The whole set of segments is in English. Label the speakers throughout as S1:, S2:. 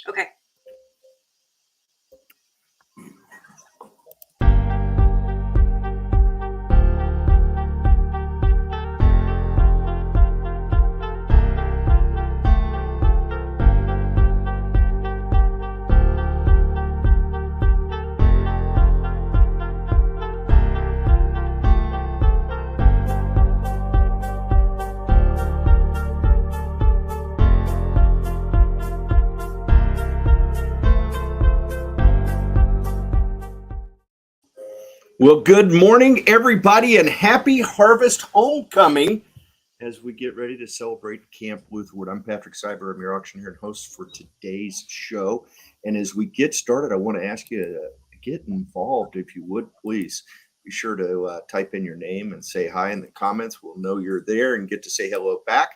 S1: Okay.
S2: Well, good morning, everybody, and happy Harvest Homecoming as we get ready to celebrate Camp Lutherwood. I'm Patrick Cyber. I'm your auctioneer and host for today's show. And as we get started, I want to ask you to get involved, if you would, please. Be sure to type in your name and say hi in the comments. We'll know you're there and get to say hello back.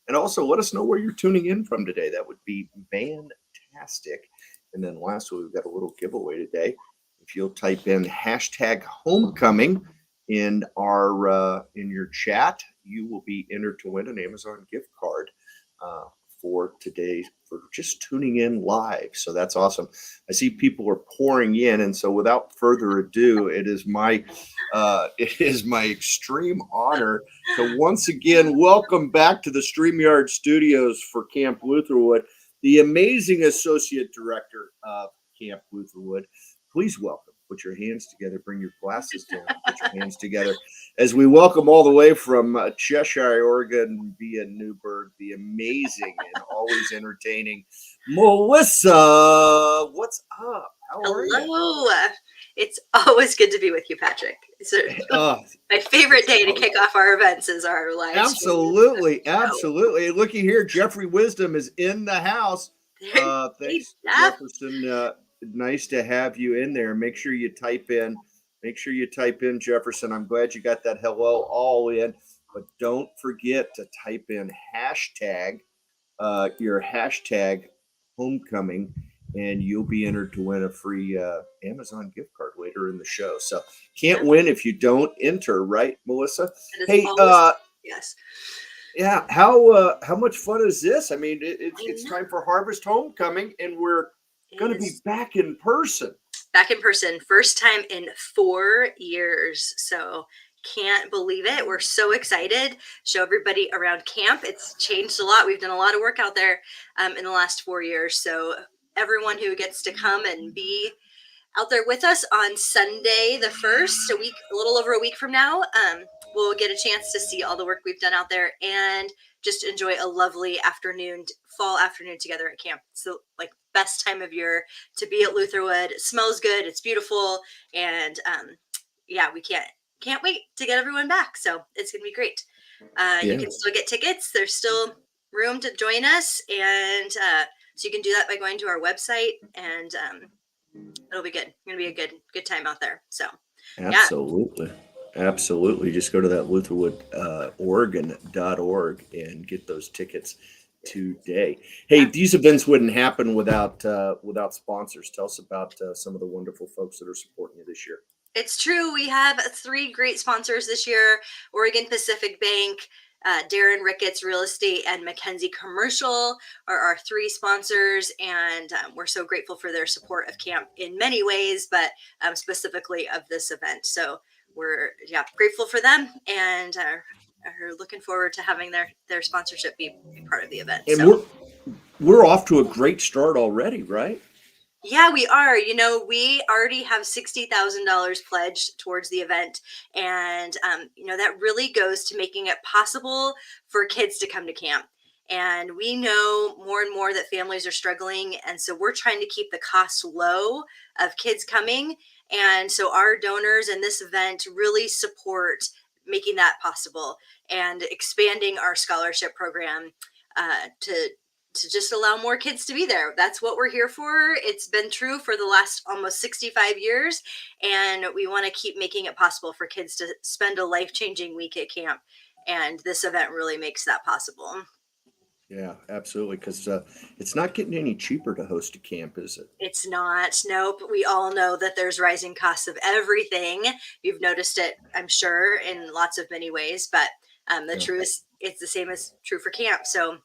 S2: And also let us know where you're tuning in from today. That would be fantastic. And then lastly, we've got a little giveaway today. If you'll type in hashtag homecoming in your chat, you will be entered to win an Amazon gift card for today for just tuning in live. So that's awesome. I see people are pouring in, and so without further ado, it is my extreme honor to once again welcome back to the StreamYard studios for Camp Lutherwood the amazing associate director of Camp Lutherwood. Please welcome. Put your hands together. Bring your glasses down. Put your hands together as we welcome all the way from Cheshire, Oregon, via Newburgh, the amazing and always entertaining Melissa. What's up? How are you?
S1: Hello. It's always good to be with you, Patrick. It's my favorite day to kick off our events is our live
S2: Absolutely. Absolutely. Looky here. Jeffrey Wisdom is in the house. Thanks, Jefferson. Nice to have you in there. Make sure you type in Jefferson. I'm glad you got that hello all in, but don't forget to type in your hashtag homecoming, and you'll be entered to win a free Amazon gift card later in the show. So can't win if you don't enter, right, Melissa? Hey,
S1: yes.
S2: Yeah, how much fun is this? I mean, it's time for Harvest Homecoming, and we're going to be back in person.
S1: First time in 4 years. So can't believe it. We're so excited. Show everybody around camp. It's changed a lot. We've done a lot of work out there in the last 4 years. So everyone who gets to come and be out there with us on Sunday the 1st, a little over a week from now, we'll get a chance to see all the work we've done out there and just enjoy a lovely fall afternoon together at camp. So like best time of year to be at Lutherwood. It smells good. It's beautiful. And we can't wait to get everyone back. So it's going to be great. You can still get tickets. There's still room to join us. And so you can do that by going to our website, and it'll be good. It's going to be a good time out there. So
S2: Absolutely. Just go to that Lutherwood, Oregon.org and get those tickets today. Hey, these events wouldn't happen without sponsors. Tell us about some of the wonderful folks that are supporting you this year.
S1: It's true. We have 3 great sponsors this year: Oregon Pacific Bank, Darren Ricketts Real Estate, and Mackenzie Commercial are our 3 sponsors, and we're so grateful for their support of camp in many ways, but specifically of this event. So we're grateful for them, and are looking forward to having their sponsorship be part of the event.
S2: And we're off to a great start already, right?
S1: Yeah, we are. We already have $60,000 pledged towards the event. And, that really goes to making it possible for kids to come to camp. And we know more and more that families are struggling. And so we're trying to keep the cost low of kids coming. And so our donors in this event really support making that possible and expanding our scholarship program to just allow more kids to be there. That's what we're here for. It's been true for the last almost 65 years. And we want to keep making it possible for kids to spend a life-changing week at camp. And this event really makes that possible.
S2: Yeah, absolutely. Because it's not getting any cheaper to host a camp, is it?
S1: It's not. Nope. We all know that there's rising costs of everything. You've noticed it, I'm sure, in lots of many ways. But the truth is, it's the same as true for camp. So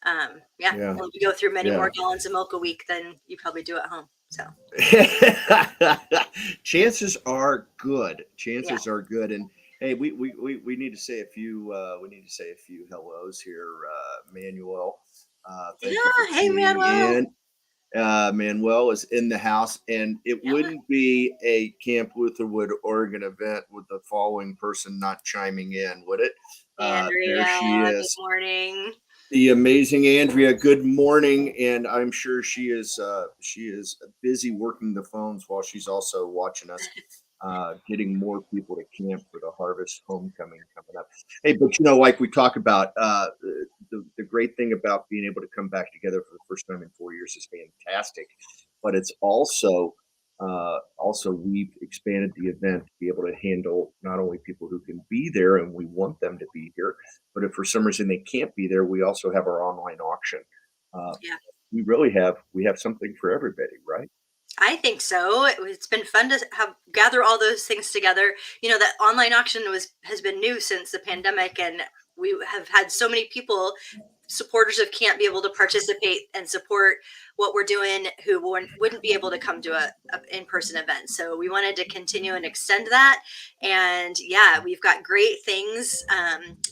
S1: Yeah,
S2: Yeah.
S1: and we go through many
S2: Yeah.
S1: more gallons of milk a week than you probably do at home. So
S2: Chances are good.
S1: yeah,
S2: Chances are good. And hey, we need to say a few hellos here. Manuel, thank you for
S1: yeah. Hey,
S2: tuning
S1: Manuel.
S2: in. Manuel is in the house, and it
S1: Yeah,
S2: wouldn't be a Camp Lutherwood, Oregon event with the following person not chiming in, would it? There
S1: Andrea.
S2: she
S1: Good
S2: is,
S1: morning.
S2: the amazing Andrea. Good morning, and I'm sure she is busy working the phones while she's also watching us, getting more people to camp for the Harvest Homecoming coming up. Hey, but like we talk about, the great thing about being able to come back together for the first time in 4 years is fantastic, but it's also we've expanded the event to be able to handle not only people who can be there and we want them to be here, but if for some reason they can't be there, we also have our online auction. Uh,
S1: Yeah.
S2: we have something for everybody, right?
S1: I think so. It's been fun to have gather all those things together. That online auction has been new since the pandemic, and we have had so many people, supporters of Can't, be able to participate and support what we're doing who wouldn't be able to come to a in-person event. So we wanted to continue and extend that. And yeah, we've got great things,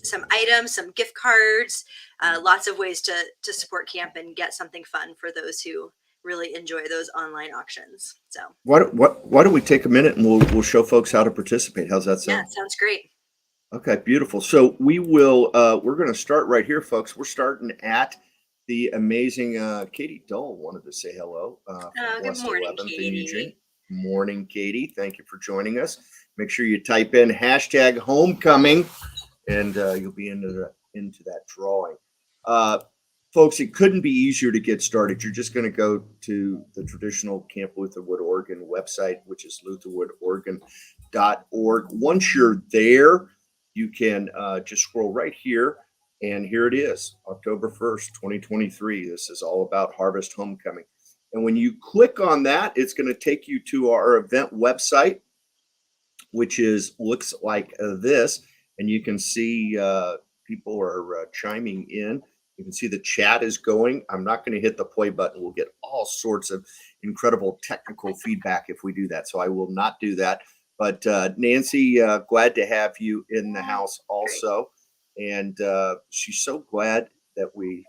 S1: some items, some gift cards, lots of ways to support camp and get something fun for those who really enjoy those online auctions. So
S2: Why don't we take a minute and we'll show folks how to participate? How's that
S1: yeah,
S2: sound?
S1: sounds great.
S2: Okay, beautiful. So we're going to start right here, folks. We're starting at the amazing Katie Dull wanted to say hello from
S1: Oh, good
S2: West
S1: morning,
S2: 11th in Eugene.
S1: Katie.
S2: Morning, Katie. Thank you for joining us. Make sure you type in hashtag homecoming and you'll be into that drawing. Uh, Folks, it couldn't be easier to get started. You're just going to go to the traditional Camp Lutherwood, Oregon website, which is lutherwoodoregon.org. Once you're there, you can just scroll right here, and here it is, October 1st, 2023. This is all about Harvest Homecoming. And when you click on that, it's going to take you to our event website, which looks like this, and you can see people are chiming in. You can see the chat is going. I'm not going to hit the play button. We'll get all sorts of incredible technical feedback if we do that. So I will not do that. But Nancy, glad to have you in the house
S1: Great.
S2: also. And she's so glad that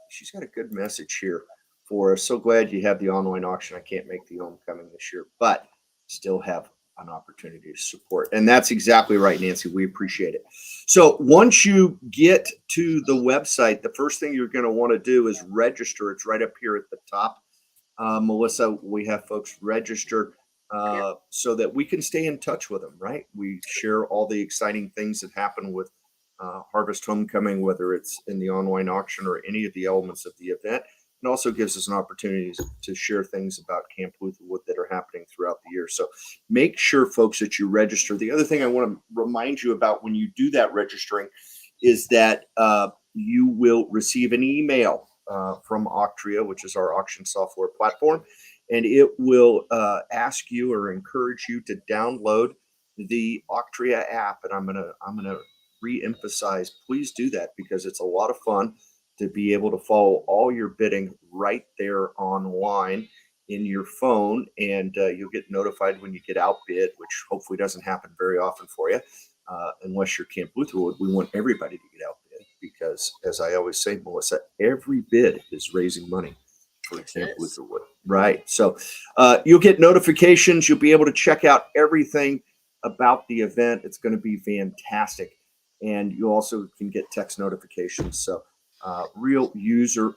S2: she's got a good message here for us. So glad you have the online auction. I can't make the homecoming this year, but still have an opportunity to support. And that's exactly right, Nancy. We appreciate it. So once you get to the website, the first thing you're going to want to do is register. It's right up here at the top. Melissa, we have folks register so that we can stay in touch with them, right? We share all the exciting things that happen with Harvest Homecoming, whether it's in the online auction or any of the elements of the event. It also gives us an opportunity to share things about Camp Lutherwood that are happening throughout the year. So make sure, folks, that you register. The other thing I want to remind you about when you do that registering is that you will receive an email from Octria, which is our auction software platform, and it will ask you or encourage you to download the Octria app. And I'm gonna re-emphasize, please do that, because it's a lot of fun to be able to follow all your bidding right there online in your phone, and you'll get notified when you get outbid, which hopefully doesn't happen very often for you, unless you're Camp Lutherwood. We want everybody to get outbid because, as I always say, Melissa, every bid is raising money for Camp Lutherwood, right? So you'll get notifications. You'll be able to check out everything about the event. It's going to be fantastic, and you also can get text notifications. So real user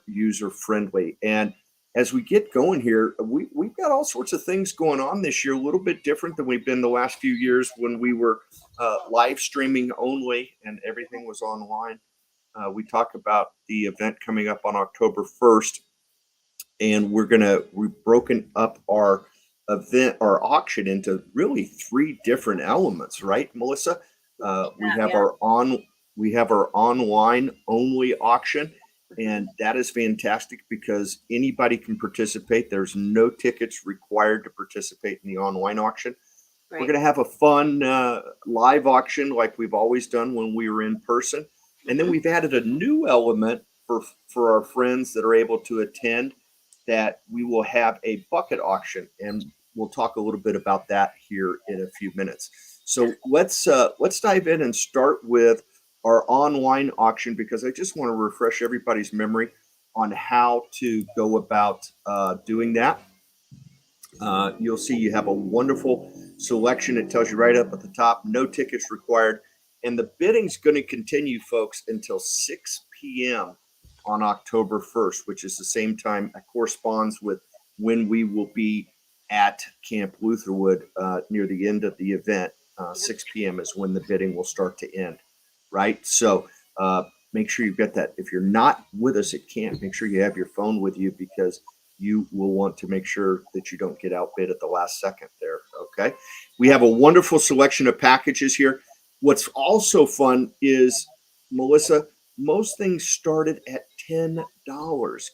S2: friendly. And as we get going here, we've got all sorts of things going on this year, a little bit different than we've been the last few years when we were live streaming only and everything was online. We talk about the event coming up on October 1st, and we've broken up our event, our auction, into really three different elements, right, Melissa? We have our online only auction, and that is fantastic because anybody can participate. There's no tickets required to participate in the online auction. We're going to have a fun live auction like we've always done when we were in person. And then we've added a new element for our friends that are able to attend that we will have a bucket auction, and we'll talk a little bit about that here in a few minutes. So let's dive in and start with our online auction, because I just want to refresh everybody's memory on how to go about doing that. You'll see you have a wonderful selection. It tells you right up at the top, no tickets required. And the bidding's going to continue, folks, until 6 p.m. on October 1st, which is the same time that corresponds with when we will be at Camp Lutherwood near the end of the event. 6 p.m. is when the bidding will start to end, right? So make sure you've got that. If you're not with us at camp, make sure you have your phone with you, because you will want to make sure that you don't get outbid at the last second there, okay? We have a wonderful selection of packages here. What's also fun is, Melissa, most things started at $10.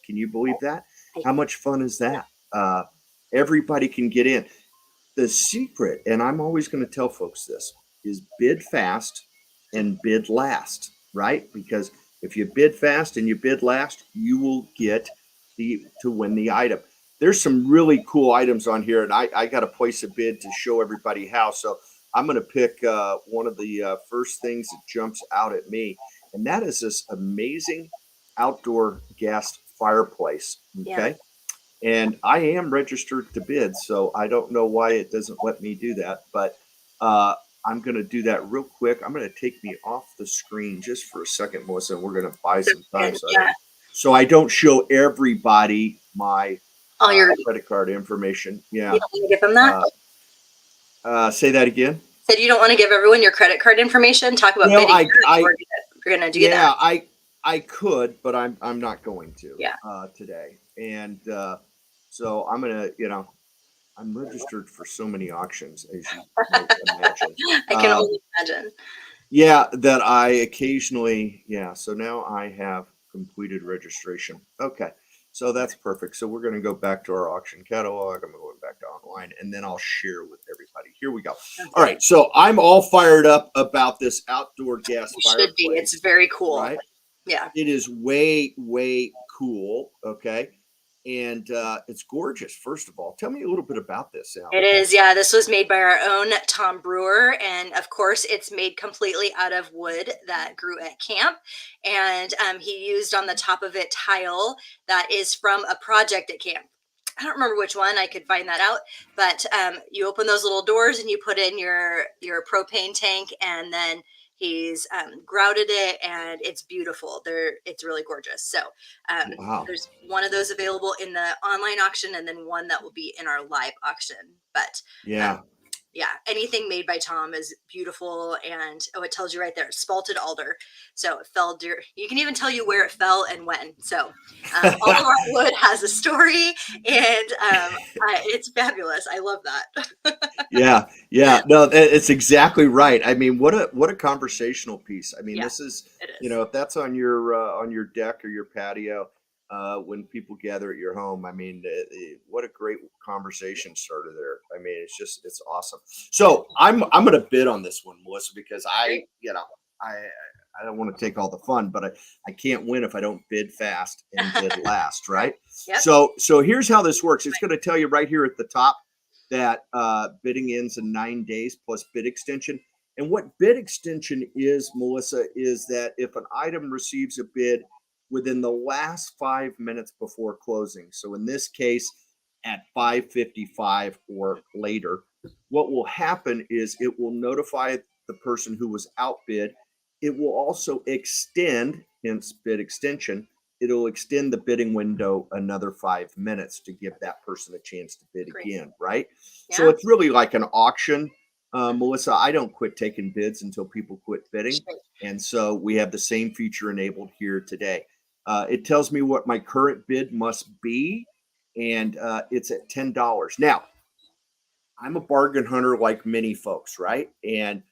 S2: Can you believe that? How much fun is that? Everybody can get in. The secret, and I'm always going to tell folks this, is bid fast and bid last, right? Because if you bid fast and you bid last, you will get to win the item. There's some really cool items on here, and I got to place a bid to show everybody how. So I'm going to pick one of the first things that jumps out at me, and that is this amazing outdoor gas fireplace. Okay. Yeah. And I am registered to bid, so I don't know why it doesn't let me do that, but I'm going to do that real quick. I'm going to take me off the screen just for a second, Melissa, and we're going to buy some time. So I don't show everybody my your credit card information. Yeah.
S1: You don't want to give them that?
S2: Say that again.
S1: Said you don't want to give everyone your credit card information? Talk about bidding. We're going to do that.
S2: Yeah, I could, but I'm not going to today. And so I'm going to, I'm registered for so many auctions, as you might imagine.
S1: I can only imagine.
S2: Yeah, that I occasionally, so now I have completed registration. Okay, so that's perfect. So we're going to go back to our auction catalog. I'm going back to online, and then I'll share with everybody. Here we go. Okay. All right, so I'm all fired up about this outdoor gas fireplace.
S1: Should be. It's very cool.
S2: Right?
S1: Yeah.
S2: It is way, way cool. Okay. And it's gorgeous. First of all, tell me a little bit about this.
S1: It is, yeah. This was made by our own Tom Brewer, and of course, it's made completely out of wood that grew at camp. And he used on the top of it tile that is from a project at camp. I don't remember which one. I could find that out. But you open those little doors and you put in your propane tank, and then he's grouted it, and it's beautiful. It's really gorgeous. So there's one of those available in the online auction, and then one that will be in our live auction. But anything made by Tom is beautiful. And it tells you right there, spalted alder. So it fell. You can even tell you where it fell and when. So all of our wood has a story, and it's fabulous. I love that.
S2: Yeah. No, it's exactly right. I mean, what a conversational piece. I mean, this is, if that's on your deck or your patio, when people gather at your home, I mean, what a great conversation starter there. I mean, it's awesome. So I'm going to bid on this one, Melissa, because I don't want to take all the fun, but I can't win if I don't bid fast and bid last, right?
S1: Yep.
S2: So here's how this works. It's going to tell you right here at the top that bidding ends in 9 days plus bid extension. And what bid extension is, Melissa, is that if an item receives a bid within the last 5 minutes before closing, so in this case at 5:55 or later, what will happen is it will notify the person who was outbid. It will also extend, hence bid extension, it'll extend the bidding window another 5 minutes to give that person a chance to bid again, right? Yeah. So it's really like an auction. Melissa, I don't quit taking bids until people quit bidding. Sure. And so we have the same feature enabled here today. It tells me what my current bid must be, and it's at $10. Now, I'm a bargain hunter like many folks, right? And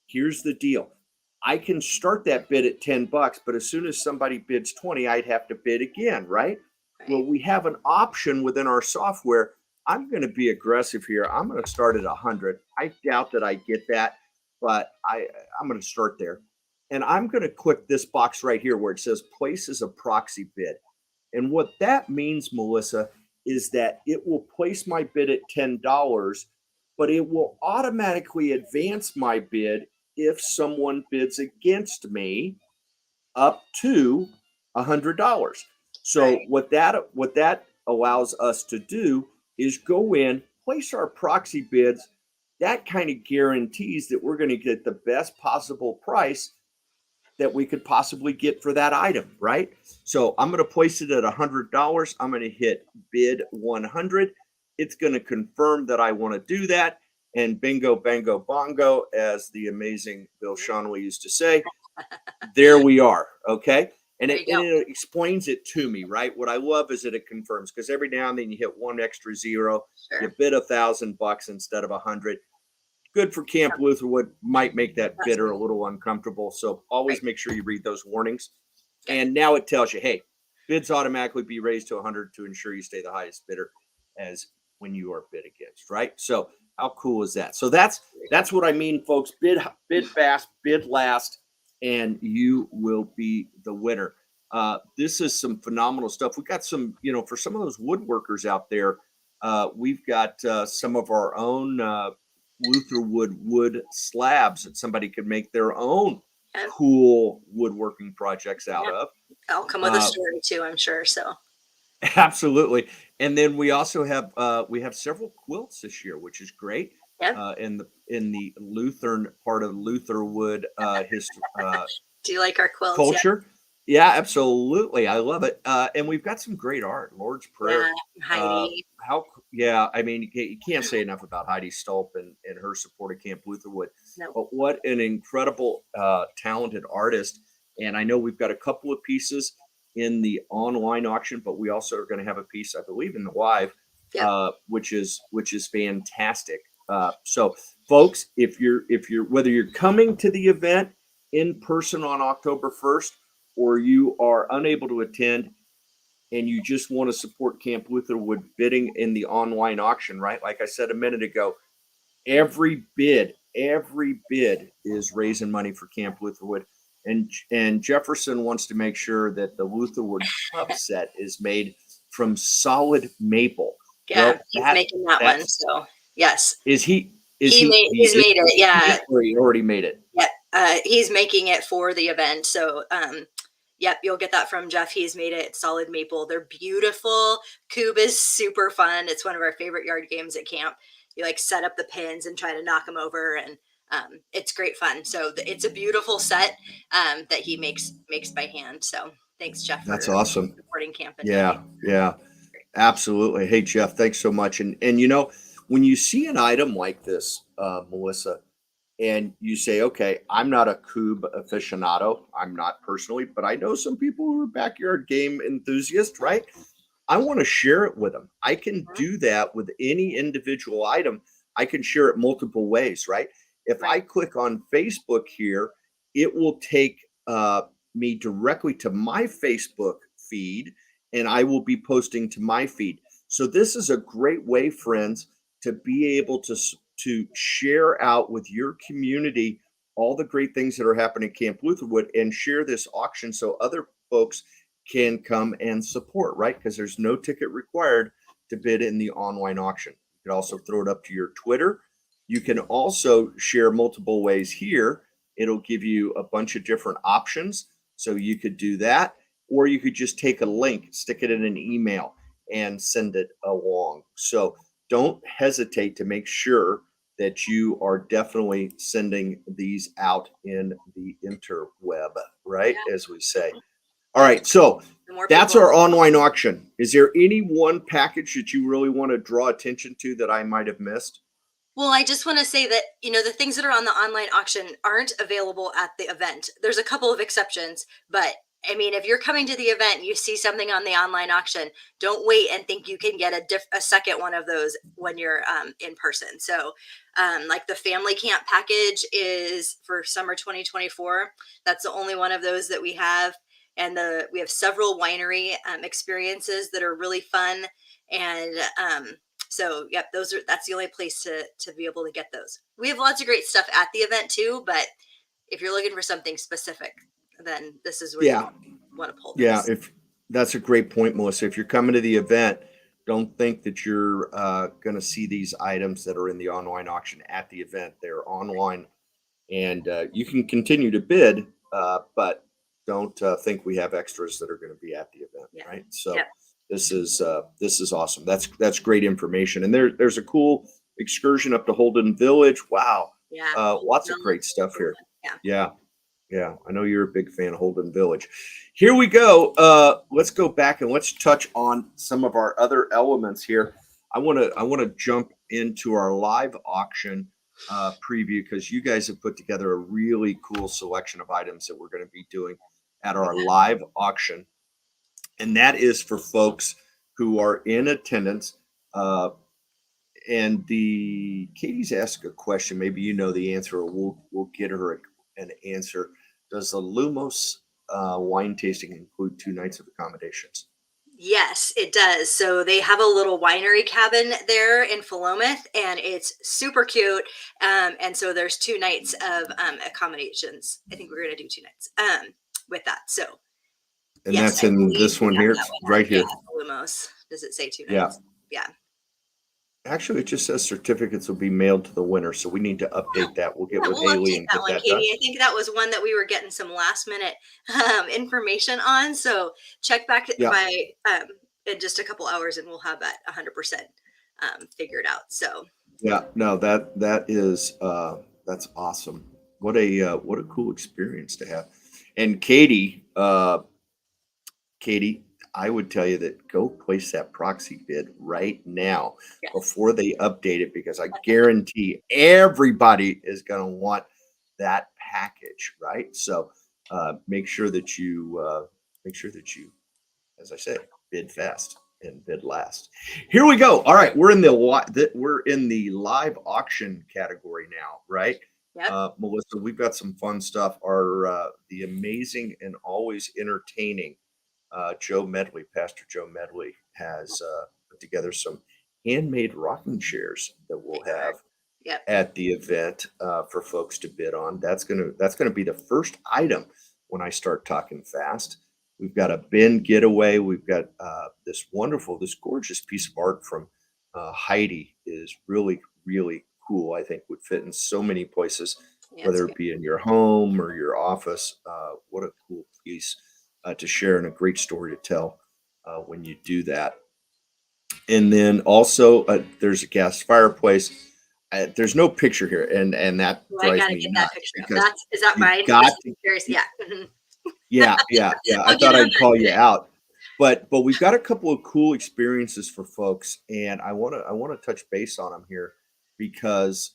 S2: here's the deal. I can start that bid at $10, but as soon as somebody bids 20, I'd have to bid again, right? Well, we have an option within our software. I'm going to be aggressive here. I'm going to start at 100. I doubt that I get that, but I'm going to start there. And I'm going to click this box right here where it says place as a proxy bid. And what that means, Melissa, is that it will place my bid at $10, but it will automatically advance my bid if someone bids against me up to $100. So
S1: Right.
S2: what that allows us to do is go in, place our proxy bids. That kind of guarantees that we're going to get the best possible price that we could possibly get for that item, right? So I'm going to place it at $100. I'm going to hit bid 100. It's going to confirm that I want to do that. And bingo, bango, bongo, as the amazing Bill Shonley used to say, there we are. Okay. And
S1: There
S2: it,
S1: you
S2: and
S1: go.
S2: it explains it to me, right? What I love is that it confirms because every now and then you hit one extra zero, you
S1: Sure.
S2: bid $1,000 instead of 100. Good for Camp Lutherwood, might make that
S1: That's
S2: bidder a little uncomfortable. So
S1: right.
S2: always make sure you read those warnings.
S1: Yep.
S2: And now it tells you, hey, bids automatically be raised to 100 to ensure you stay the highest bidder as when you are bid against, right? So how cool is that? So that's what I mean, folks. Bid fast, bid last, and you will be the winner. This is some phenomenal stuff. We got some, for some of those woodworkers out there. We've got some of our own Lutherwood wood slabs that somebody could make their own
S1: Yep.
S2: cool woodworking projects out
S1: Yep.
S2: of.
S1: I'll come with a
S2: Uh,
S1: story too, I'm sure. So
S2: absolutely. And then we also have several quilts this year, which is great.
S1: yep.
S2: In the Lutheran part of Lutherwood
S1: Do you like our quilts? Yeah.
S2: culture. Yeah, absolutely. I love it. And we've got some great art. Lord's Prayer.
S1: Yeah.
S2: Uh,
S1: Heidi.
S2: yeah, I mean, you can't say enough about Heidi Stolp and her support of Camp Lutherwood.
S1: No.
S2: But what an incredible, talented artist. And I know we've got a couple of pieces in the online auction, but we also are going to have a piece, I believe, in the live,
S1: Yep.
S2: which is fantastic. So, folks, if you're whether you're coming to the event in person on October 1st, or you are unable to attend and you just want to support Camp Lutherwood bidding in the online auction, right? Like I said a minute ago, every bid is raising money for Camp Lutherwood. And Jefferson wants to make sure that the Lutherwood cup set is made from solid maple.
S1: Yeah.
S2: Well,
S1: He's making that one.
S2: that's
S1: So yes,
S2: is he
S1: he's made it.
S2: making
S1: Yeah.
S2: it, or he already made it?
S1: Yeah. He's making it for the event. So yep, you'll get that from Jeff. He's made it solid maple. They're beautiful. Cube is super fun. It's one of our favorite yard games at camp. You like set up the pins and try to knock them over, and it's great fun. So it's a beautiful set that he makes by hand. So thanks, Jeff,
S2: That's
S1: for
S2: awesome.
S1: supporting camp and
S2: Yeah,
S1: donating.
S2: yeah. Absolutely. Hey, Jeff, thanks so much. And when you see an item like this, Melissa, and you say, okay, I'm not a cube aficionado. I'm not personally, but I know some people who are backyard game enthusiasts, right? I want to share it with them. I can
S1: Mhm.
S2: do that with any individual item. I can share it multiple ways, right? If I
S1: Right.
S2: click on Facebook here, it will take me directly to my Facebook feed, and I will be posting to my feed. So this is a great way, friends, to be able to share out with your community all the great things that are happening at Camp Lutherwood and share this auction so other folks can come and support, right? Because there's no ticket required to bid in the online auction. You can also throw it up to your Twitter. You can also share multiple ways here. It'll give you a bunch of different options. So you could do that, or you could just take a link, stick it in an email, and send it along. So don't hesitate to make sure that you are definitely sending these out in the interweb, right?
S1: Yeah.
S2: As we say. All right, so
S1: The more
S2: that's
S1: people.
S2: our online auction. Is there any one package that you really want to draw attention to that I might have missed?
S1: Well, I just want to say that, the things that are on the online auction aren't available at the event. There's a couple of exceptions, but I mean, if you're coming to the event and you see something on the online auction, don't wait and think you can get a second one of those when you're in person. So, like the family camp package is for summer 2024. That's the only one of those that we have. And we have several winery experiences that are really fun. And so yep, that's the only place to be able to get those. We have lots of great stuff at the event too, but if you're looking for something specific, then this is where
S2: Yeah.
S1: you want to pull
S2: Yeah.
S1: those.
S2: If that's a great point, Melissa. If you're coming to the event, don't think that you're going to see these items that are in the online auction at the event. They're online, and you can continue to bid, but don't think we have extras that are going to be at the event,
S1: Yeah.
S2: right? So
S1: Yep.
S2: this is awesome. That's great information, and there's a cool excursion up to Holden Village. Wow,
S1: Yeah.
S2: lots of great stuff here.
S1: Yeah.
S2: Yeah, yeah. I know you're a big fan of Holden Village. Here we go. Let's go back and let's touch on some of our other elements here. I want to jump into our live auction preview because you guys have put together a really cool selection of items that we're going to be doing at our live auction, and that is for folks who are in attendance. And the Katie's asked a question. Maybe you know the answer, or we'll get her an answer. Does the Lumos wine tasting include 2 nights of accommodations?
S1: Yes, it does. So they have a little winery cabin there in Philomath, and it's super cute. And so there's 2 nights of accommodations. I think we're going to do 2 nights with that. So
S2: And
S1: yes,
S2: that's
S1: I
S2: in
S1: believe
S2: this
S1: we
S2: one
S1: have
S2: here,
S1: that one.
S2: right
S1: Yeah,
S2: here.
S1: Lumos. Does it say 2
S2: Yeah.
S1: nights? Yeah.
S2: Actually, it just says certificates will be mailed to the winner, so we need to update that. We'll get
S1: Yeah,
S2: with
S1: we'll
S2: Haley
S1: update
S2: and
S1: that
S2: get
S1: one,
S2: that done.
S1: Katie. I think that was one that we were getting some last minute information on. So check back
S2: Yeah.
S1: by in just a couple hours, and we'll have that 100% figured out. So
S2: Yeah, no, that is that's awesome. What a cool experience to have. And Katie, I would tell you that go place that proxy bid right now
S1: yes,
S2: before they update it because I guarantee everybody is going to want that package, right? So make sure that you, as I say, bid fast and bid last. Here we go. All right, we're in the live auction category now, right?
S1: yep.
S2: Melissa, we've got some fun stuff. Our the amazing and always entertaining Joe Medley, Pastor Joe Medley, has put together some handmade rocking chairs that we'll have
S1: Yep.
S2: at the event for folks to bid on. That's gonna be the first item when I start talking fast. We've got a bin getaway. We've got this gorgeous piece of art from Heidi is really cool. I think would fit in so many places,
S1: Yeah,
S2: whether it be in your home or your office. What a cool piece to share and a great story to tell when you do that. And then also, there's a gas fireplace. There's no picture here, and that
S1: well, I
S2: drives
S1: gotta
S2: me
S1: get that
S2: nuts
S1: picture up.
S2: because
S1: Is that
S2: you've
S1: mine?
S2: got
S1: Just
S2: to.
S1: curious. Yeah. Mhm.
S2: Yeah. I
S1: I'll get
S2: thought
S1: it on
S2: I'd
S1: that
S2: call you
S1: today.
S2: out, but we've got a couple of cool experiences for folks, and I wanna touch base on them here because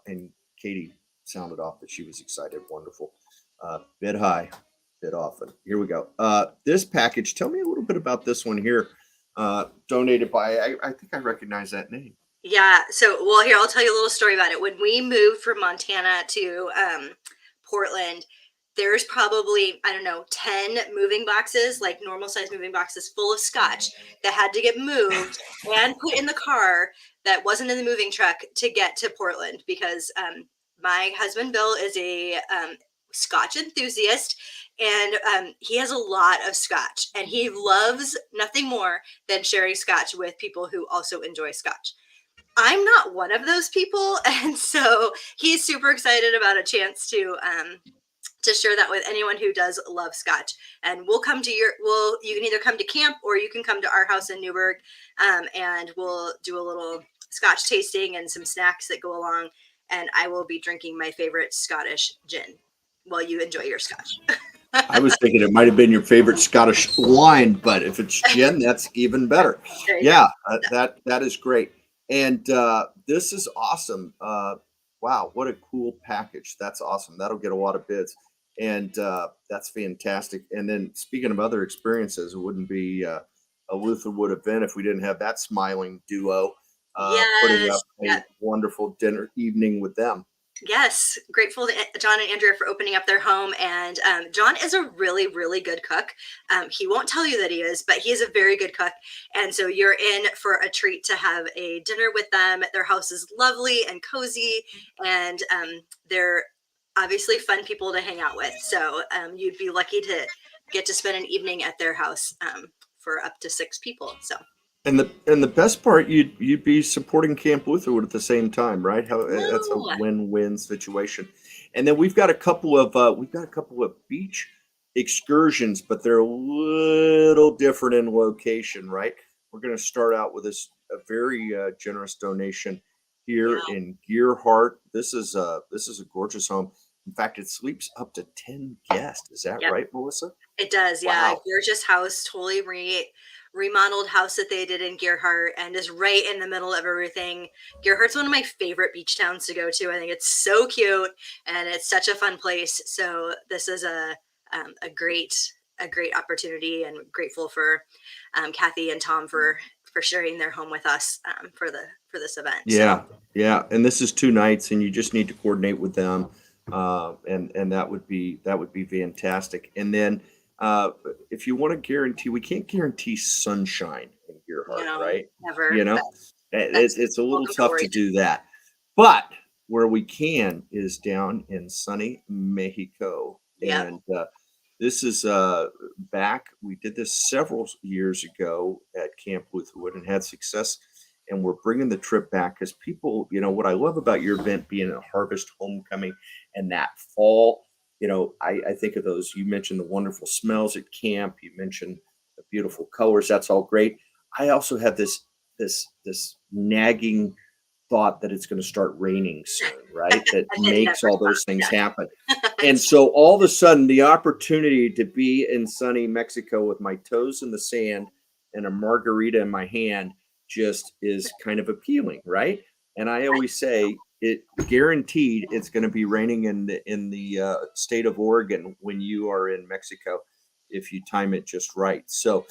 S2: and Katie sounded off that she was excited. Wonderful. Bid high, bid often. Here we go. This package. Tell me a little bit about this one here. Donated by I think I recognize that name.
S1: Yeah. So, well, here I'll tell you a little story about it. When we moved from Montana to Portland, there's probably, I don't know, 10 moving boxes, like normal size moving boxes full of scotch that had to get moved and put in the car that wasn't in the moving truck to get to Portland because my husband Bill is a scotch enthusiast, and he has a lot of scotch, and he loves nothing more than sharing scotch with people who also enjoy scotch. I'm not one of those people, and so he's super excited about a chance to share that with anyone who does love scotch. And we'll come to you can either come to camp or you can come to our house in Newburgh, and we'll do a little scotch tasting and some snacks that go along. And I will be drinking my favorite Scottish gin while you enjoy your scotch.
S2: I was thinking it might have been your favorite Scottish wine, but if it's gin, that's even better.
S1: There you
S2: Yeah,
S1: go.
S2: that is great. And this is awesome. Wow, what a cool package. That's awesome. That'll get a lot of bids. And that's fantastic. And then speaking of other experiences, it wouldn't be a Lutherwood event if we didn't have that smiling duo putting
S1: Yes.
S2: up a wonderful dinner evening with them.
S1: Yes, grateful to John and Andrea for opening up their home. And John is a really, really good cook. He won't tell you that he is, but he is a very good cook. And so you're in for a treat to have a dinner with them. Their house is lovely and cozy, and they're obviously fun people to hang out with. So you'd be lucky to get to spend an evening at their house for up to 6 people. So
S2: And the best part, you'd be supporting Camp Lutherwood at the same time, right? How that's a
S1: no,
S2: win-win situation. And then we've got a couple of beach excursions, but they're a little different in location, right? We're going to start out with a very generous donation
S1: yeah,
S2: here in Gearhart. This is a gorgeous home. In fact, it sleeps up to 10 guests. Is that
S1: yep,
S2: right, Melissa?
S1: it does. Yeah,
S2: Wow.
S1: gorgeous house, totally remodeled house that they did in Gearhart, and is right in the middle of everything. Gearhart's one of my favorite beach towns to go to. I think it's so cute and it's such a fun place. So this is a great opportunity, and grateful for Kathy and Tom for sharing their home with us for this event. So
S2: Yeah, yeah, and this is 2 nights, and you just need to coordinate with them, and that would be fantastic. And then, uh, if you want to guarantee, we can't guarantee sunshine in Gearhart,
S1: no,
S2: right?
S1: never.
S2: You know, it's
S1: That's
S2: it's a little
S1: welcome to
S2: tough
S1: worry.
S2: to do that, but where we can is down in sunny Mexico,
S1: Yep,
S2: and this is back. We did this several years ago at Camp Lutherwood and had success, and we're bringing the trip back because people, what I love about your event being a harvest homecoming and that fall, I think of those. You mentioned the wonderful smells at camp. You mentioned the beautiful colors. That's all great. I also have this nagging thought that it's going to start raining soon, right? That
S1: and it never
S2: makes all those
S1: stops.
S2: things
S1: Yes.
S2: happen. And so all of a sudden, the opportunity to be in sunny Mexico with my toes in the sand and a margarita in my hand just is kind of appealing, right? And I always say it guaranteed it's going to be raining in the state of Oregon when you are in Mexico if you time it just right. So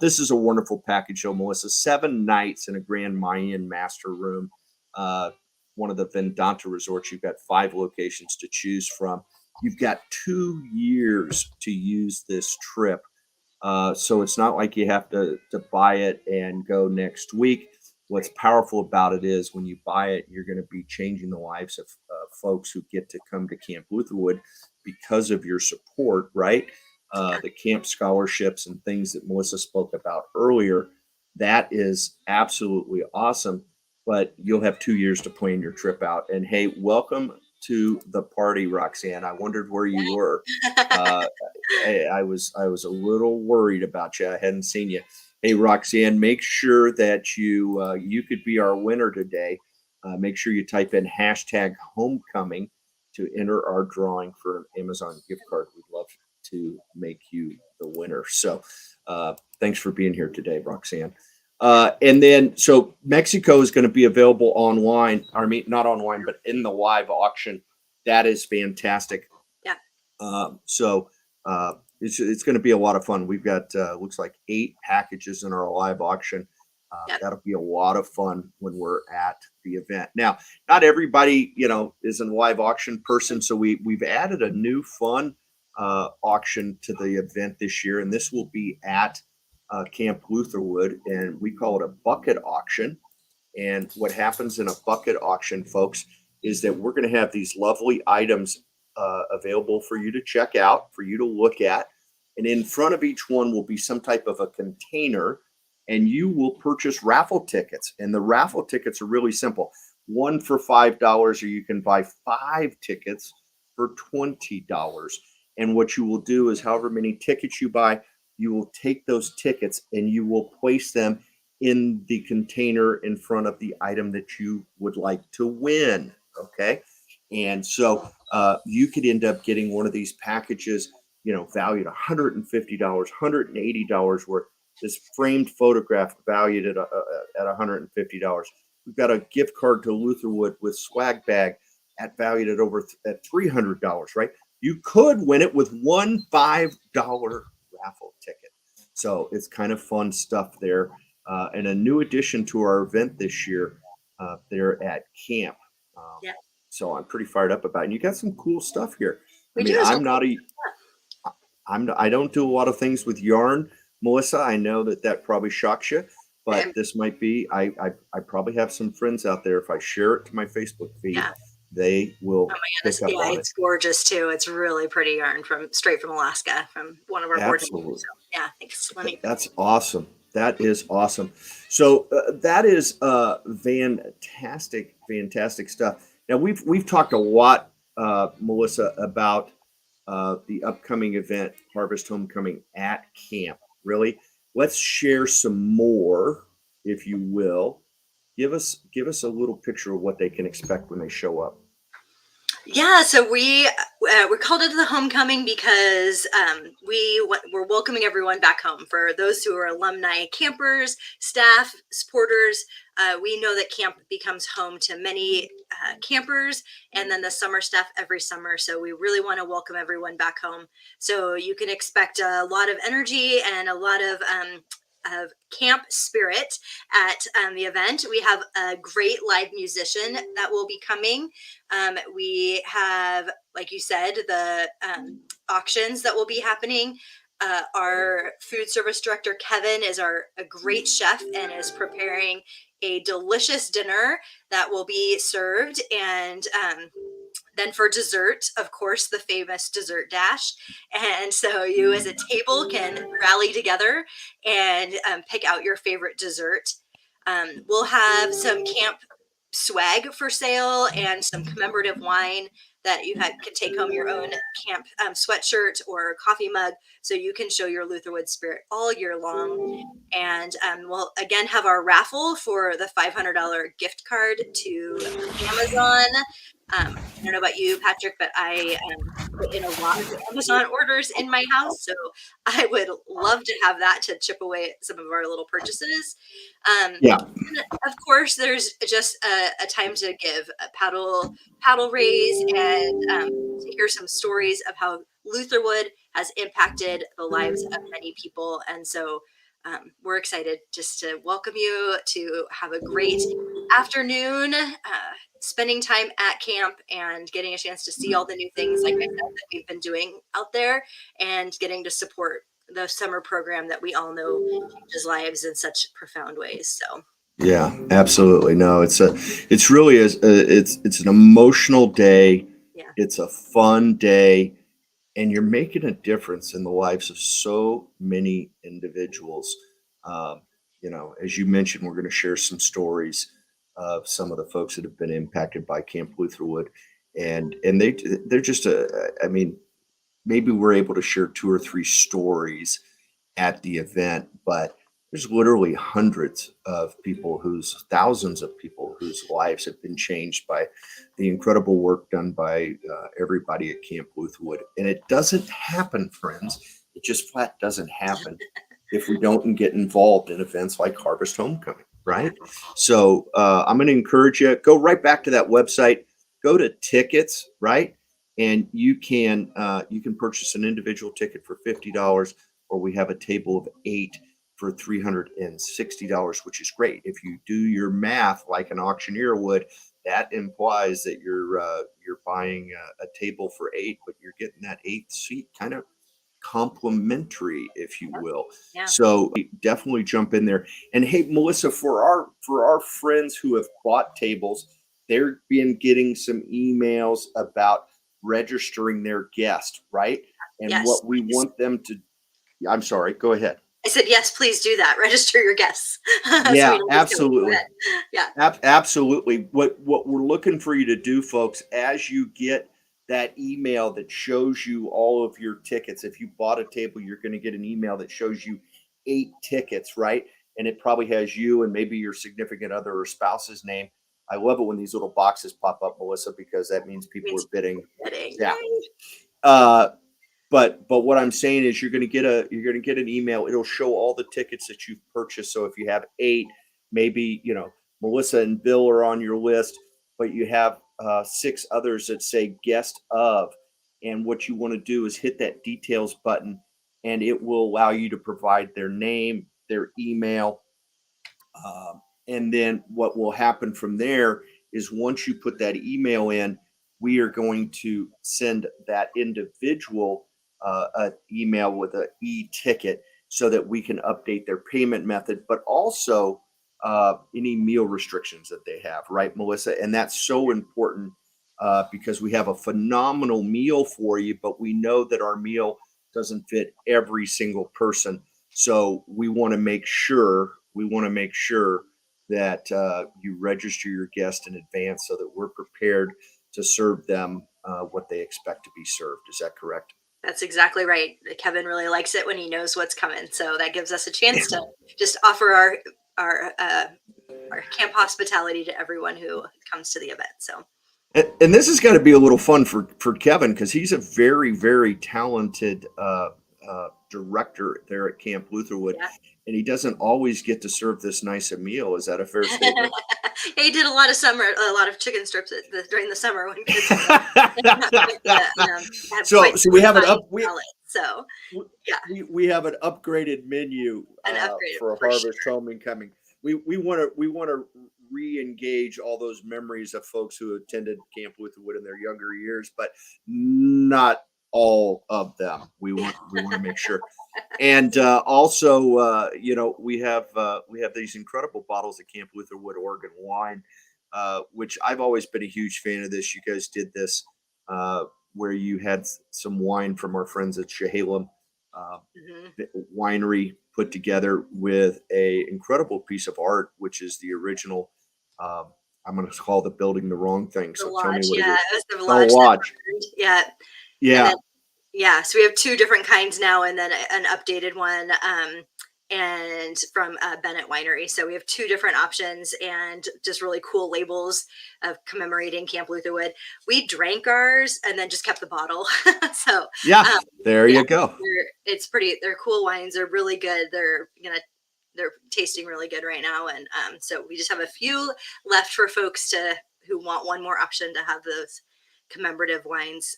S2: this is a wonderful package, though, Melissa. 7 nights in a Grand Mayan master room. Uh, One of the Vendanta resorts. You've got 5 locations to choose from. You've got 2 years to use this trip. So it's not like you have to buy it and go next week. What's powerful about it is when you buy it, you're going to be changing the lives of folks who get to come to Camp Lutherwood because of your support, right?
S1: Yeah.
S2: The camp scholarships and things that Melissa spoke about earlier. That is absolutely awesome. But you'll have 2 years to plan your trip out. And hey, welcome to the party, Roxanne. I wondered where you were. Uh, I was a little worried about you. I hadn't seen you. Hey, Roxanne, make sure that you could be our winner today. Make sure you type in hashtag homecoming to enter our drawing for an Amazon gift card. We'd love to make you the winner. So thanks for being here today, Roxanne. And then, so Mexico is going to be available online. I mean, not online, but in the live auction. That is fantastic.
S1: Yeah.
S2: So it's going to be a lot of fun. We've got looks like 8 packages in our live auction.
S1: Yep.
S2: That'll be a lot of fun when we're at the event. Now, not everybody is a live auction person, so we've added a new fun auction to the event this year, and this will be at Camp Lutherwood, and we call it a bucket auction. And what happens in a bucket auction, folks, is that we're going to have these lovely items available for you to check out, for you to look at. And in front of each one will be some type of a container, and you will purchase raffle tickets. And the raffle tickets are really simple: one for $5, or you can buy 5 tickets for $20. And what you will do is, however many tickets you buy, you will take those tickets and you will place them in the container in front of the item that you would like to win. Okay. And so you could end up getting one of these packages, valued $150, $180 worth. This framed photograph valued at $150. We've got a gift card to Lutherwood with swag bag valued at $300, right? You could win it with one $5 raffle ticket. So it's kind of fun stuff there. And a new addition to our event this year there at camp. Um,
S1: Yeah.
S2: so I'm pretty fired up about it. And you got some cool stuff here. I
S1: We
S2: mean,
S1: do as well.
S2: I don't do a lot of things with yarn, Melissa. I know that probably shocks you, but this might be. I probably have some friends out there. If I share it to my Facebook feed,
S1: Yeah.
S2: they will
S1: Goodness,
S2: pick up
S1: yeah,
S2: on it.
S1: it's gorgeous too. It's really pretty yarn from straight from Alaska from one of our board members.
S2: Absolutely.
S1: So yeah, thanks. Let me.
S2: That's awesome. That is awesome. So that is fantastic stuff. Now we've talked a lot, Melissa, about the upcoming event, Harvest Homecoming at camp. Really, let's share some more, if you will. Give us a little picture of what they can expect when they show up.
S1: Yeah, so we're called it the homecoming because we're welcoming everyone back home. For those who are alumni, campers, staff, supporters, we know that camp becomes home to many campers, and then the summer staff every summer. So we really want to welcome everyone back home. So you can expect a lot of energy and a lot of camp spirit at the event. We have a great live musician that will be coming. We have, like you said, the auctions that will be happening. Our food service director, Kevin, is a great chef and is preparing a delicious dinner that will be served. And then for dessert, of course, the famous dessert dash. And so you as a table can rally together and pick out your favorite dessert. We'll have some camp swag for sale and some commemorative wine that can take home your own camp sweatshirt or coffee mug so you can show your Lutherwood spirit all year long. And we'll again have our raffle for the $500 gift card to Amazon. I don't know about you, Patrick, but I put in a lot of Amazon orders in my house. So I would love to have that to chip away at some of our little purchases.
S2: Yeah.
S1: Of course, there's just a time to give a paddle raise and to hear some stories of how Lutherwood has impacted the lives of many people. And so we're excited just to welcome you to have a great afternoon, spending time at camp and getting a chance to see all the new things, like I said, that we've been doing out there and getting to support the summer program that we all know changes lives in such profound ways. So
S2: Yeah, absolutely. No, it's really it's an emotional day.
S1: yeah.
S2: It's a fun day, and you're making a difference in the lives of so many individuals. Um, as you mentioned, we're going to share some stories of some of the folks that have been impacted by Camp Lutherwood, and they're just I mean, maybe we're able to share two or three stories at the event, but there's literally thousands of people whose lives have been changed by the incredible work done by everybody at Camp Lutherwood. And it doesn't happen, friends. It just flat doesn't happen if we don't get involved in events like Harvest Homecoming, right? So I'm going to encourage you, go right back to that website, go to tickets, right? And you can purchase an individual ticket for $50, or we have a table of 8 for $360, which is great. If you do your math like an auctioneer would, that implies that you're buying a table for 8, but you're getting that 8th seat kind of complimentary, if you will.
S1: Yeah.
S2: So definitely jump in there. And hey, Melissa, for our friends who have bought tables, they're been getting some emails about registering their guest, right? And
S1: Yes,
S2: what we
S1: please.
S2: want them to, I'm sorry, go ahead.
S1: I said, yes, please do that. Register your guests. So
S2: Yeah,
S1: we don't just go
S2: absolutely.
S1: ahead. Yeah.
S2: Absolutely. What we're looking for you to do, folks, as you get that email that shows you all of your tickets. If you bought a table, you're going to get an email that shows you 8 tickets, right? And it probably has you and maybe your significant other or spouse's name. I love it when these little boxes pop up, Melissa, because that means people are bidding. Yeah. But what I'm saying is you're going to get an email. It'll show all the tickets that you've purchased. So if you have 8, maybe Melissa and Bill are on your list, but you have 6 others that say guest of. And what you want to do is hit that details button, and it will allow you to provide their name, their email, and then what will happen from there is once you put that email in, we are going to send that individual an email with an e-ticket so that we can update their payment method, but also any meal restrictions that they have, right, Melissa? And that's so important because we have a phenomenal meal for you, but we know that our meal doesn't fit every single person. So we want to make sure that you register your guest in advance so that we're prepared to serve them what they expect to be served. Is that correct?
S1: That's exactly right. Kevin really likes it when he knows what's coming. So that gives us a chance to just offer our camp hospitality to everyone who comes to the event. So
S2: And this has got to be a little fun for Kevin because he's a very, very talented director there at Camp Lutherwood,
S1: yeah.
S2: and he doesn't always get to serve this nice a meal. Is that a fair statement?
S1: He did a lot of chicken strips during the summer when kids were have quite
S2: So we have an
S1: fine
S2: up we
S1: palate. So yeah,
S2: we have an upgraded menu
S1: an upgrade
S2: for a
S1: for
S2: harvest
S1: sure.
S2: homecoming. We want to re-engage all those memories of folks who attended Camp Lutherwood in their younger years, but not all of them. We want to make sure. And also, we have these incredible bottles of Camp Lutherwood Oregon wine, which I've always been a huge fan of. This you guys did this, where you had some wine from our friends at Chehalem uh,
S1: Mhm.
S2: Winery put together with a incredible piece of art, which is the original. Um, I'm going to call the building the wrong thing.
S1: The
S2: So tell me
S1: lodge,
S2: what it
S1: yeah,
S2: is.
S1: it was the
S2: The
S1: lodge that
S2: lodge.
S1: burned. Yeah, and
S2: Yeah.
S1: then yeah, so we have 2 different kinds now and then an updated one, and from, Bennett Winery. So we have 2 different options and just really cool labels of commemorating Camp Lutherwood. We drank ours and then just kept the bottle. So,
S2: Yeah.
S1: um,
S2: There
S1: yeah,
S2: you go.
S1: they're cool wines, they're really good, they're tasting really good right now, and, so we just have a few left for folks who want one more option to have those commemorative wines.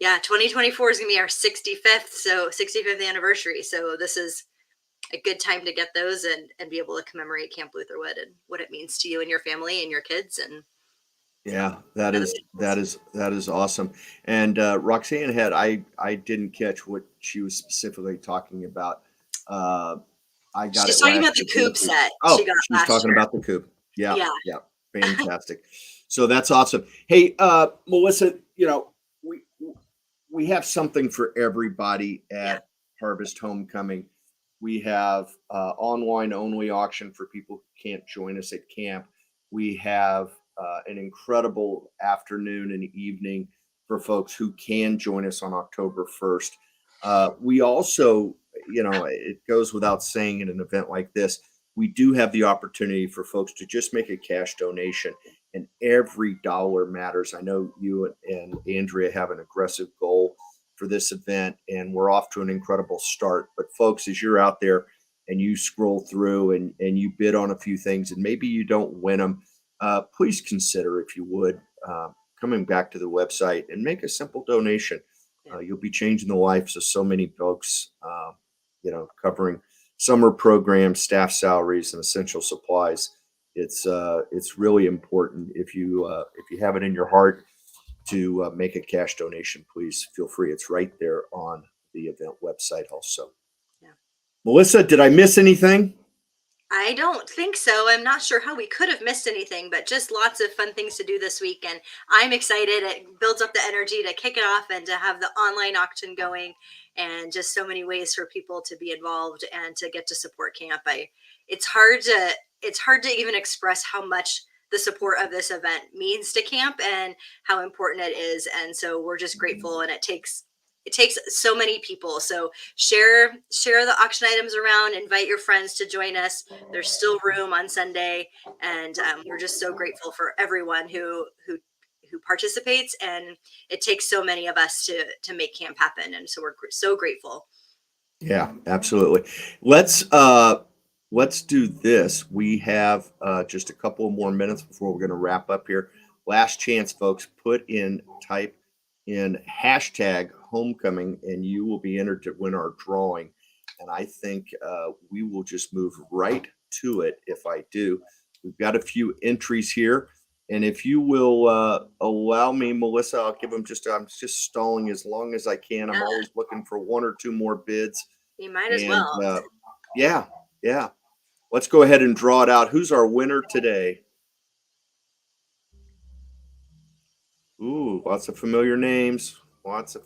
S1: Yeah, 2024 is gonna be our 65th, so 65th anniversary. So this is a good time to get those and be able to commemorate Camp Lutherwood and what it means to you and your family and your kids. And so
S2: Yeah, that
S1: yeah, the
S2: is that
S1: visuals.
S2: is that is awesome. And Roxanne had I didn't catch what she was specifically talking about. Uh, I got
S1: She's
S2: it
S1: talking
S2: last
S1: about the
S2: year for the
S1: coop
S2: coop.
S1: set she
S2: Oh,
S1: got
S2: she's
S1: last
S2: talking
S1: year.
S2: about the coop. Yeah,
S1: Yeah.
S2: yeah, fantastic. So that's awesome. Hey, Melissa, we have something for everybody
S1: Yeah.
S2: at Harvest Homecoming. We have online only auction for people who can't join us at camp. We have an incredible afternoon and evening for folks who can join us on October 1st. We also, it goes without saying in an event like this, we do have the opportunity for folks to just make a cash donation, and every dollar matters. I know you and Andrea have an aggressive goal for this event, and we're off to an incredible start. But folks, as you're out there and you scroll through and you bid on a few things, and maybe you don't win them, please consider, if you would, coming back to the website and make a simple donation.
S1: Yeah.
S2: You'll be changing the lives of so many folks, covering summer programs, staff salaries, and essential supplies. It's really important. If you have it in your heart to make a cash donation, please feel free. It's right there on the event website also.
S1: Yeah.
S2: Melissa, did I miss anything?
S1: I don't think so. I'm not sure how we could have missed anything, but just lots of fun things to do this week. And I'm excited. It builds up the energy to kick it off and to have the online auction going, and just so many ways for people to be involved and to get to support camp. It's hard to it's hard to even express how much the support of this event means to camp and how important it is. And so we're just grateful, and it takes so many people. So share the auction items around, invite your friends to join us. There's still room on Sunday, and we're just so grateful for everyone who participates. And it takes so many of us to make camp happen, and so we're so grateful.
S2: Yeah, absolutely. Let's do this. We have just a couple more minutes before we're going to wrap up here. Last chance, folks. Type in hashtag homecoming, and you will be entered to win our drawing. And I think we will just move right to it. If I do, we've got a few entries here. And if you will allow me, Melissa, I'll give them I'm just stalling as long as I can. I'm
S1: Yeah,
S2: always looking for one or two more bids.
S1: you might as
S2: And
S1: well.
S2: yeah, yeah. Let's go ahead and draw it out. Who's our winner today? Ooh, lots of familiar names. Lots of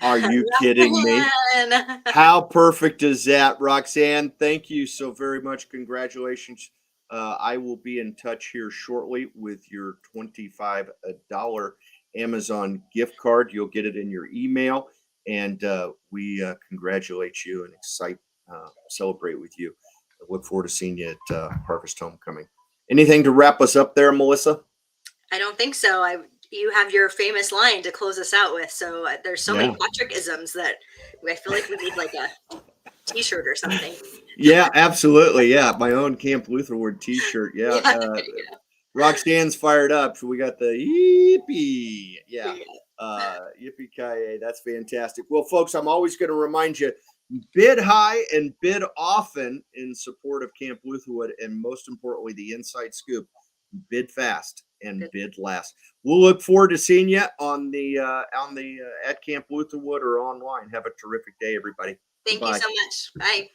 S2: Are you kidding me?
S1: Roxanne.
S2: How perfect is that, Roxanne? Thank you so very much. Congratulations. I will be in touch here shortly with your $25 Amazon gift card. You'll get it in your email, and we congratulate you and celebrate with you. I look forward to seeing you at Harvest Homecoming. Anything to wrap us up there, Melissa?
S1: I don't think so. You have your famous line to close us out with. So there's so many
S2: Yeah.
S1: Patrick isms that I feel like we need like a T-shirt or something.
S2: Yeah, absolutely. Yeah, my own Camp Lutherward T-shirt. Yeah,
S1: Yeah, there you
S2: Roxanne's fired up. So we got the yippee.
S1: go.
S2: Yeah,
S1: Yeah.
S2: yippee ki That's fantastic. Well, folks, I'm always going to remind you: bid high and bid often in support of Camp Lutherwood, and most importantly, the inside scoop: bid fast and bid last. We'll look forward to seeing you on the at Camp Lutherwood or online. Have a terrific day, everybody.
S1: Thank you
S2: Goodbye.
S1: so much. Bye.